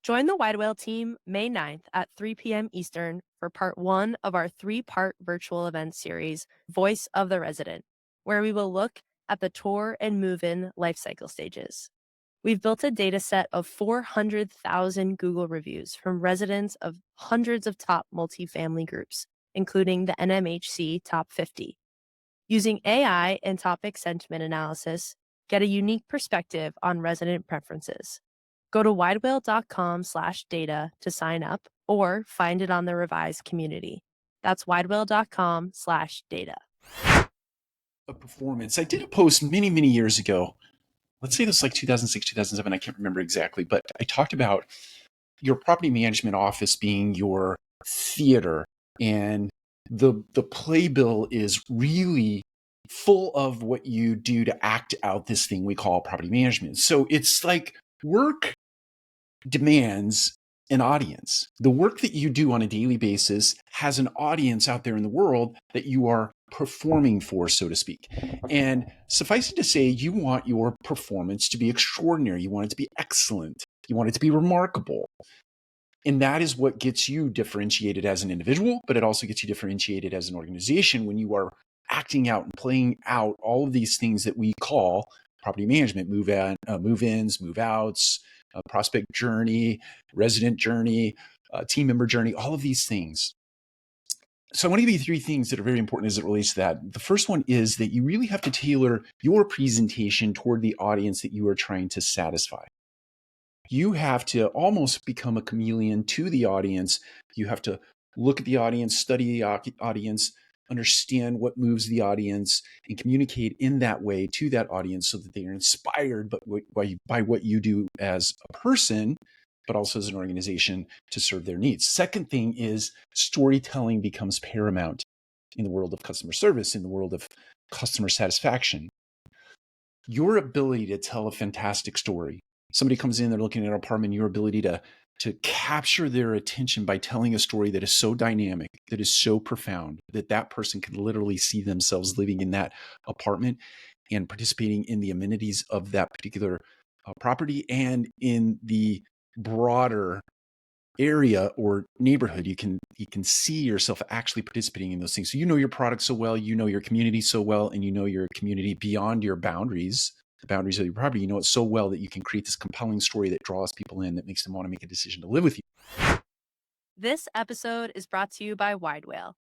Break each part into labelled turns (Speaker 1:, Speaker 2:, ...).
Speaker 1: Join the Wide Whale team May 9th at 3 p.m. Eastern for part 1 of our 3-part virtual event series, Voice of the Resident, where we will look at the tour and move-in lifecycle stages. We've built a data set of 400,000 Google reviews from residents of hundreds of top multifamily groups, including the NMHC Top 50. Using AI and topic sentiment analysis, get a unique perspective on resident preferences. Go to widewhale.com/data to sign up or find it on the revised community. That's widewhale.com/data.
Speaker 2: A performance. I did a post many, many years ago. Let's say this was like 2006, 2007. I can't remember exactly, but I talked about your property management office being your theater, and the playbill is really full of what you do to act out this thing we call property management. So it's like work demands an audience. The work that you do on a daily basis has an audience out there in the world that you are performing for, so to speak. And suffice it to say, you want your performance to be extraordinary. You want it to be excellent. You want it to be remarkable. And that is what gets you differentiated as an individual, but it also gets you differentiated as an organization when you are acting out and playing out all of these things that we call property management: move-ins, move-outs, prospect journey, resident journey, team member journey, all of these things. So I want to give you 3 things that are very important as it relates to that. The first one is that you really have to tailor your presentation toward the audience that you are trying to satisfy. You have to almost become a chameleon to the audience. You have to look at the audience, study the audience, understand what moves the audience, and communicate in that way to that audience so that they are inspired by what you do as a person, but also as an organization to serve their needs. Second thing is storytelling becomes paramount in the world of customer service, in the world of customer satisfaction. Your ability to tell a fantastic story. Somebody comes in, they're looking at an apartment, your ability to capture their attention by telling a story that is so dynamic, that is so profound, that that person can literally see themselves living in that apartment and participating in the amenities of that particular property and in the broader area or neighborhood. You can see yourself actually participating in those things. So you know your product so well, you know your community so well, and you know your community beyond your boundaries, the boundaries of your property. You know it so well that you can create this compelling story that draws people in, that makes them want to make a decision to live with you.
Speaker 1: This episode is brought to you by Wide Whale,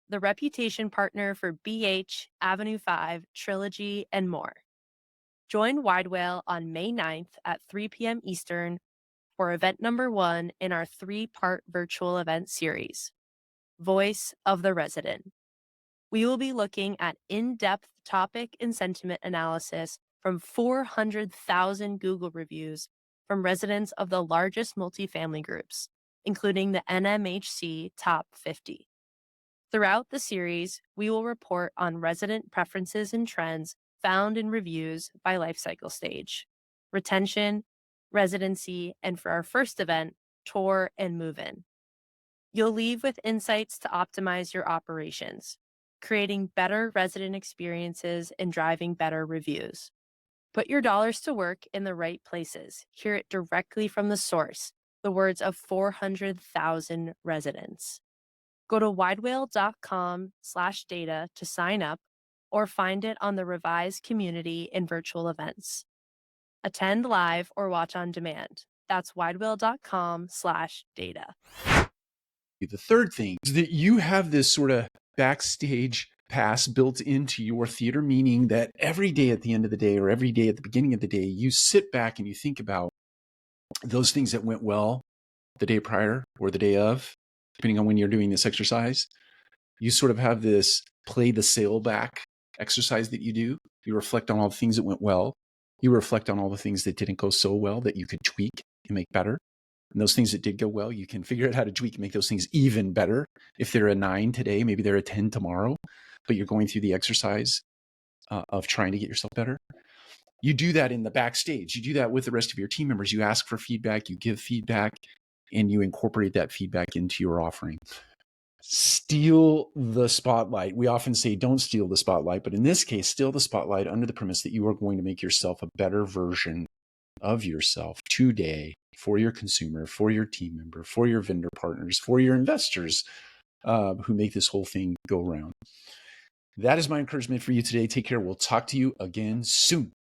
Speaker 1: the reputation partner for BH, Avenue 5, Trilogy, and more. Join Wide Whale on May 9th at 3 p.m. Eastern for event number 1 in our 3-part virtual event series, Voice of the Resident. We will be looking at in-depth topic and sentiment analysis from 400,000 Google reviews from residents of the largest multifamily groups, including the NMHC Top 50. Throughout the series, we will report on resident preferences and trends found in reviews by lifecycle stage, retention, residency, and for our first event, tour and move-in. You'll leave with insights to optimize your operations, creating better resident experiences and driving better reviews. Put your dollars to work in the right places. Hear it directly from the source, the words of 400,000 residents. Go to widewhale.com/data to sign up or find it on the revised community in virtual events. Attend live or watch on demand. That's widewhale.com/data.
Speaker 2: The third thing is that you have this sort of backstage pass built into your theater, meaning that every day at the end of the day or every day at the beginning of the day, you sit back and you think about those things that went well the day prior or the day of, depending on when you're doing this exercise. You sort of have this play the sailback exercise that you do. You reflect on all the things that went well. You reflect on all the things that didn't go so well that you could tweak and make better. And those things that did go well, you can figure out how to tweak and make those things even better. If they're a 9 today, maybe they're a 10 tomorrow, but you're going through the exercise of trying to get yourself better. You do that in the backstage. You do that with the rest of your team members. You ask for feedback, you give feedback, and you incorporate that feedback into your offering. Steal the spotlight. We often say don't steal the spotlight, but in this case, steal the spotlight under the premise that you are going to make yourself a better version of yourself today for your consumer, for your team member, for your vendor partners, for your investors who make this whole thing go round. That is my encouragement for you today. Take care. We'll talk to you again soon.